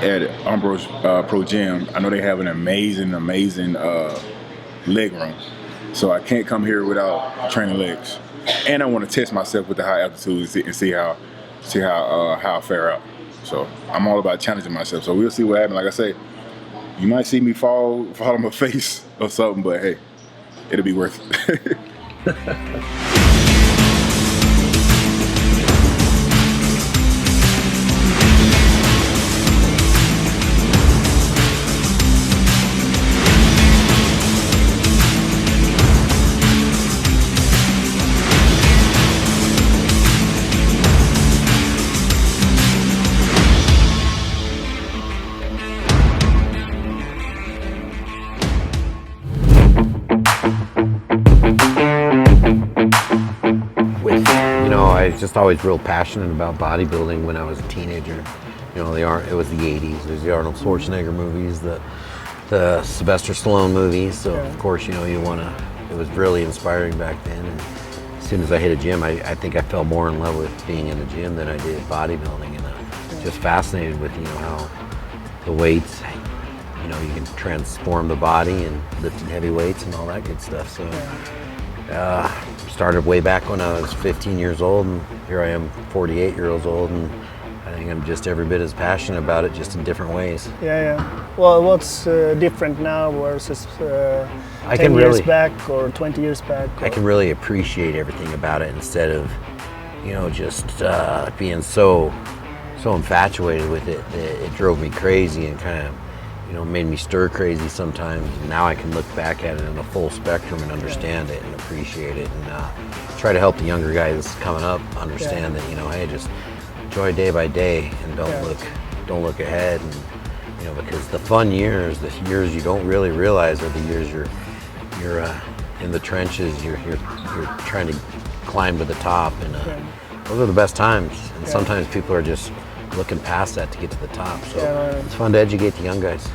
at Armburst Pro Gym, I know they have an amazing leg room. So I can't come here without training legs. And I want to test myself with the high altitude and see how I fare out. So I'm all about challenging myself. So we'll see what happens. Like I say, you might see me fall on my face or something, but hey, it'll be worth it. I was just always real passionate about bodybuilding when I was a teenager. You know, it was the 80s. There's the Arnold Schwarzenegger movies, the Sylvester Stallone movies. So of course, you know, it was really inspiring back then. And as soon as I hit a gym, I think I fell more in love with being in the gym than I did bodybuilding. And just fascinated with, you know, how the weights, you know, you can transform the body and lifting heavy weights and all that good stuff. So. Started way back when I was 15 years old, and here I am 48 years old, and I think I'm just every bit as passionate about it, just in different ways. Yeah. Well, what's different now versus 10 years back or 20 years back? I can really appreciate everything about it instead of, you know, just being so infatuated with it that it drove me crazy and kind of, you know, made me stir crazy sometimes. And now I can look back at it in the full spectrum and understand it and appreciate it, and try to help the younger guys coming up understand that, you know, hey, just enjoy day by day and don't look ahead. And, you know, because the fun years, the years you don't really realize are the years you're in the trenches, you're trying to climb to the top, and those are the best times. And sometimes people are just looking past that to get to the top. So it's fun to educate the young guys.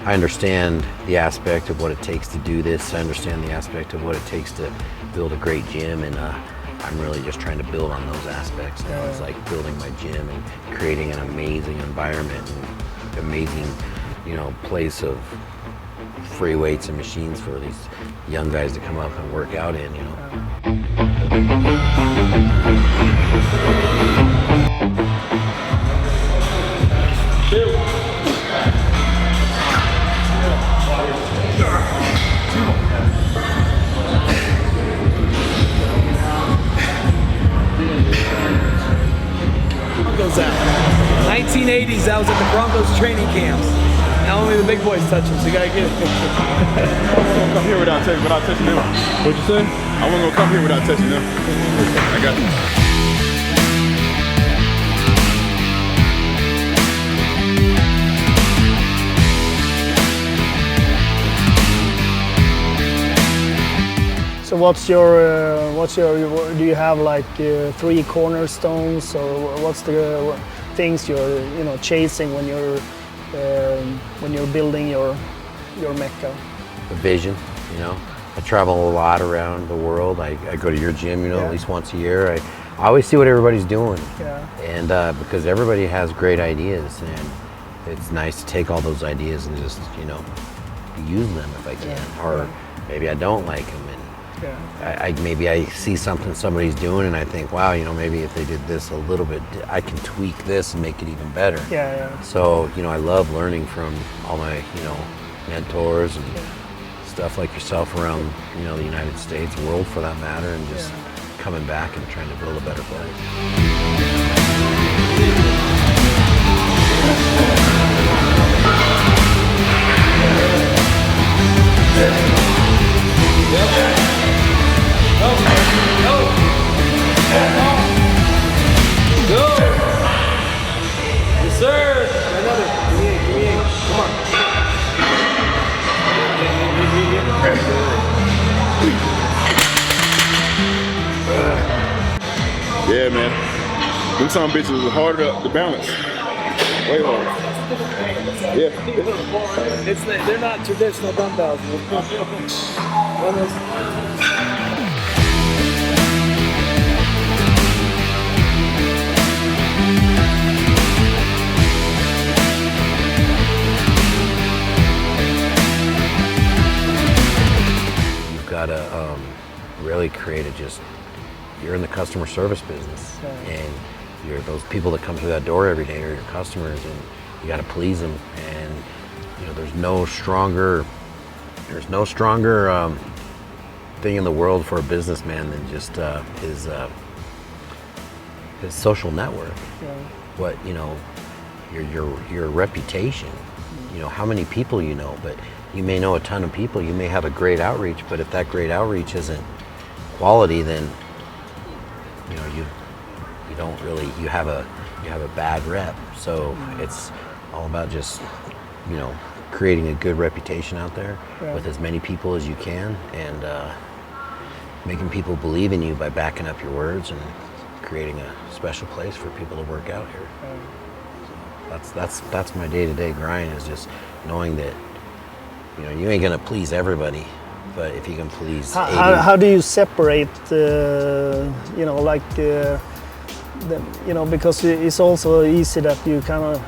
I understand the aspect of what it takes to do this. I understand the aspect of what it takes to build a great gym, and I'm really just trying to build on those aspects now. It's like building my gym and creating an amazing environment and amazing, you know, place of free weights and machines for these young guys to come up and work out in, you know. Broncos out. 1980s, I was at the Broncos training camps. Now only the big boys touch them, so you gotta get it. I wasn't gonna come here without touching them. What'd you say? I wasn't gonna come here without touching them. I got you. So what's your do you have like 3 cornerstones, or what's the things you're, you know, chasing when you're building your Mecca? The vision, you know. I travel a lot around the world. I go to your gym, you know, at least once a year. I always see what everybody's doing, and because everybody has great ideas, and it's nice to take all those ideas and just, you know, use them if I can, or maybe I don't like them. Maybe I see something somebody's doing and I think, wow, you know, maybe if they did this a little bit, I can tweak this and make it even better. So, you know, I love learning from all my, you know, mentors and stuff like yourself around, you know, the United States, world for that matter, and just coming back and trying to build a better place. Yes, sir. Another. Give me 8. Come on. Yeah, man. Them some bitches are harder to balance. Way harder. Yeah. They're not traditional dumbbells. really created just, you're in the customer service business, and you're those people that come through that door every day are your customers, and you got to please them. And you know, there's no stronger thing in the world for a businessman than just his social network. What, you know, your reputation. You know, how many people you know, but you may know a ton of people, you may have a great outreach, but if that great outreach isn't quality, then you know, you don't really, you have a bad rep. So it's all about just, you know, creating a good reputation out there with as many people as you can, and making people believe in you by backing up your words and creating a special place for people to work out here. That's my day-to-day grind, is just knowing that, you know, you ain't gonna please everybody, but if you can please how do you separate you know, like you know, because it's also easy that you kind of,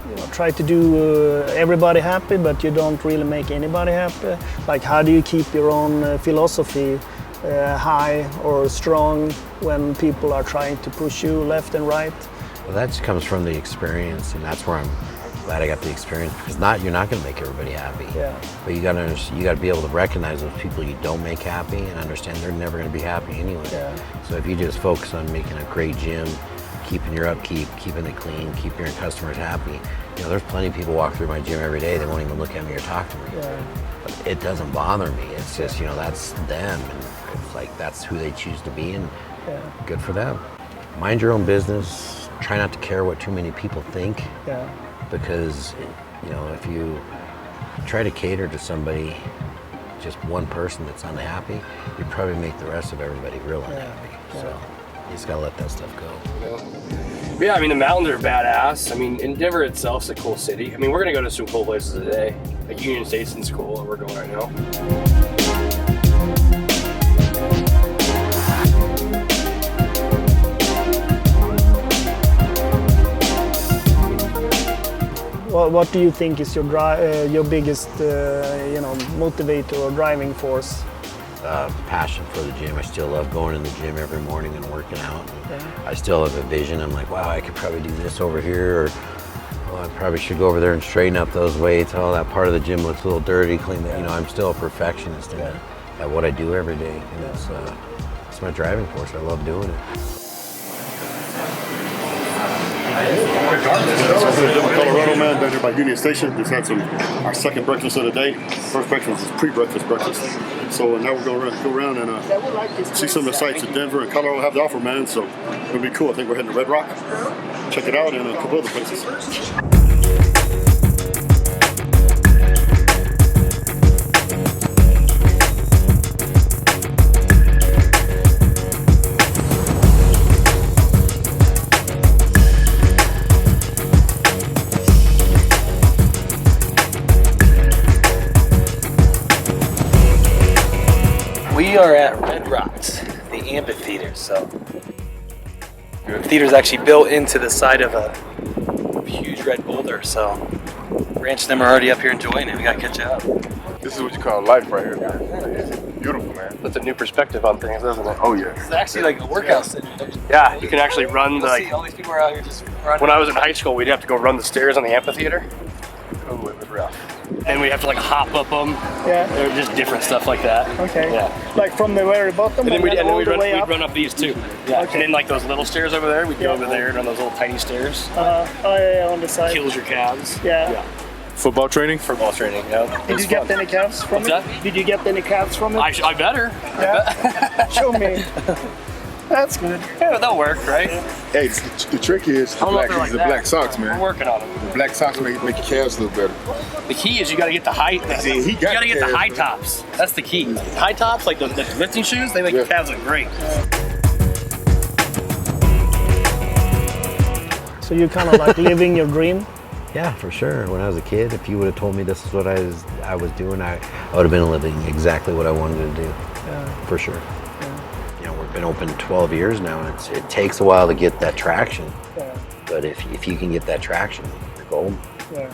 you know, try to do everybody happy, but you don't really make anybody happy. Like, how do you keep your own philosophy high or strong when people are trying to push you left and right? Well, that just comes from the experience, and that's where I'm glad I got the experience, because you're not going to make everybody happy. But you got to be able to recognize those people you don't make happy and understand they're never going to be happy anyway. So if you just focus on making a great gym, keeping your upkeep, keeping it clean, keeping your customers happy. You know, there's plenty of people walk through my gym every day, they won't even look at me or talk to me. But it doesn't bother me. It's just, you know, that's them, and it's like, that's who they choose to be, and good for them. Mind your own business. Try not to care what too many people think, because, you know, if you try to cater to somebody, just one person that's unhappy, you probably make the rest of everybody real unhappy. So you just gotta let that stuff go. Yeah, I mean, the mountains are badass. I mean, Denver itself's a cool city. I mean, we're gonna go to some cool places today. Like Union Station's cool, where we're going right now. What do you think is your biggest, you know, motivator or driving force? Passion for the gym. I still love going in the gym every morning and working out. I still have a vision. I'm like, wow, I could probably do this over here, or I probably should go over there and straighten up those weights. Oh, that part of the gym looks a little dirty, clean that. You know, I'm still a perfectionist at what I do every day, and it's my driving force. I love doing it. Colorado, man, down here by Union Station. Just had our second breakfast of the day. First breakfast was pre-breakfast breakfast. So now we're going to go around and see some of the sites in Denver and Colorado have to offer, man. So it'll be cool. I think we're heading to Red Rock. Check it out, and a couple other places. We are at Red Rocks, the amphitheater. So the theater is actually built into the side of a huge red boulder. So Ranch and them are already up here enjoying it. We gotta catch up. This is what you call life right here, man. It's beautiful, man. Puts a new perspective on things, doesn't it? Oh yeah. It's actually like a workout center. Yeah, you can actually run See, all these people are out here just running. When I was in high school, we'd have to go run the stairs on the amphitheater. Oh, it was rough. And we'd have to like hop up them. Yeah. They're just different stuff like that. Okay. Yeah. Like from the very bottom. And then we'd up. run up these too. Yeah. Okay. And then like those little stairs over there, we'd go over there and on those little tiny stairs. Oh yeah, on the side. Kills your calves. Yeah. Football training? Football training, yeah. Did you get any calves from What's it? that? Did you get any calves from it? I better. Yeah. Show me. That's good. Yeah, that'll work, right? Hey, the trick is the black socks, man. We're working on them. The black socks make your calves look better. The key is you got to get the height. See, he You got to get the calves, high man. tops. That's the key. High tops, like the lifting shoes, they make your calves look great. So you kind of like living your dream? Yeah, for sure. When I was a kid, if you would have told me this is what I was doing, I would have been living exactly what I wanted to do. Yeah. For sure. You know, we've been open 12 years now, and it takes a while to get that traction. Yeah. But if you can get that traction, you're golden. Yeah.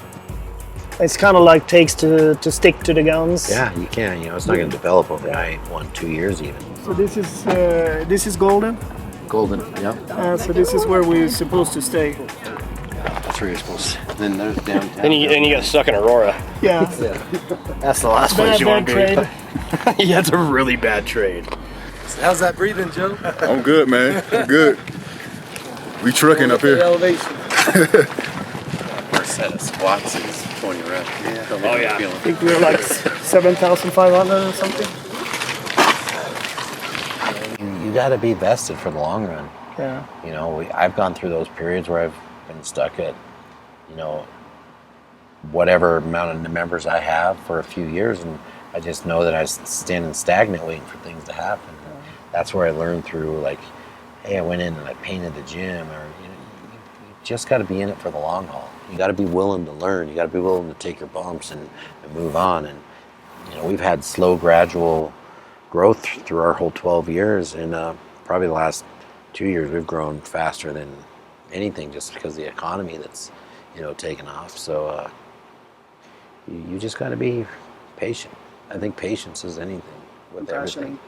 it's kind of like takes to stick to the guns. Yeah, you can. You know, it's not going to develop overnight, 1-2 years even. So this is golden. Golden, yeah. So this is where we're supposed to stay. That's where you're supposed to. Then there's downtown. Then you get stuck in Aurora. Yeah. That's the last place you want to be. trade. Yeah, it's a really bad trade. How's that breathing, Joe? I'm good, man. I'm good. We trucking up here. Elevation. First set of squats is 20 reps. Yeah. Oh, yeah. I think we're like 7,500 or something. You got to be vested for the long run. Yeah. You know, I've gone through those periods where I've been stuck at, you know, whatever amount of members I have for a few years, and I just know that I was standing stagnant waiting for things to happen. And that's where I learned through, like, hey, I went in and I painted the gym, or you just got to be in it for the long haul. You got to be willing to learn. You got to be willing to take your bumps and move on. And you know, we've had slow, gradual growth through our whole 12 years, and probably the last 2 years we've grown faster than anything, just because of the economy that's, you know, taken off. So you just got to be patient. I think patience is anything with everything.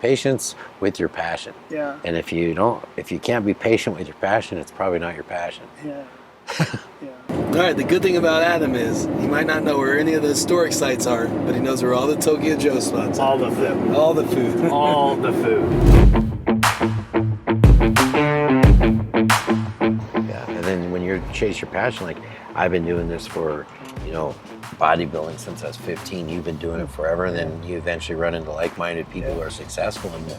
Patience with your passion. Yeah. And if you can't be patient with your passion, it's probably not your passion. Yeah. All right, the good thing about Adam is he might not know where any of the historic sites are, but he knows where all the Tokyo Joe spots are. All the food. All the food. All the food. Yeah. And then when you chase your passion, like I've been doing this for, you know, bodybuilding since I was 15. You've been doing it forever, and then you eventually run into like-minded people who are successful, and you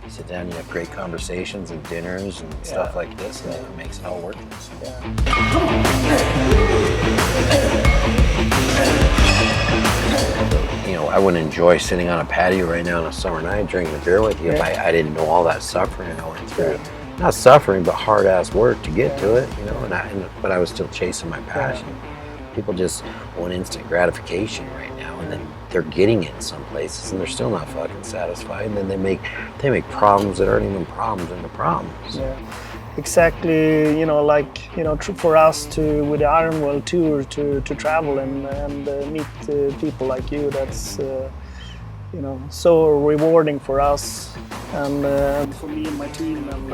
sit down, you have great conversations and dinners and stuff like this, and it makes it all worth it. You know, I wouldn't enjoy sitting on a patio right now on a summer night drinking a beer with you if I didn't know all that suffering I went through. Not suffering, but hard-ass work to get to it, you know, but I was still chasing my passion. People just want instant gratification right now, and then they're getting it in some places, and they're still not fucking satisfied. And then they make problems that aren't even problems into problems. Yeah. Exactly. You know, like, you know, for us with the Iron World tour to travel and meet people like you, that's you know, so rewarding for us and for me and my team, and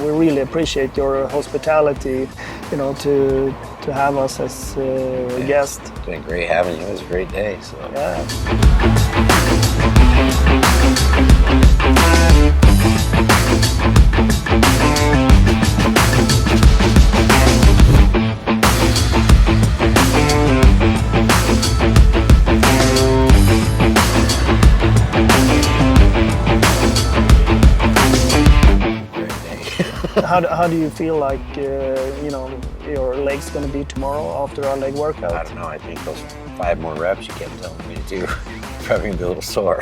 we really appreciate your hospitality, you know, to have us as a guest. It's been great having you. It was a great day. So How do you feel like, you know, your leg's going to be tomorrow after our leg workout? I don't know. I think those 5 more reps you kept telling me to do, probably going to be a little sore.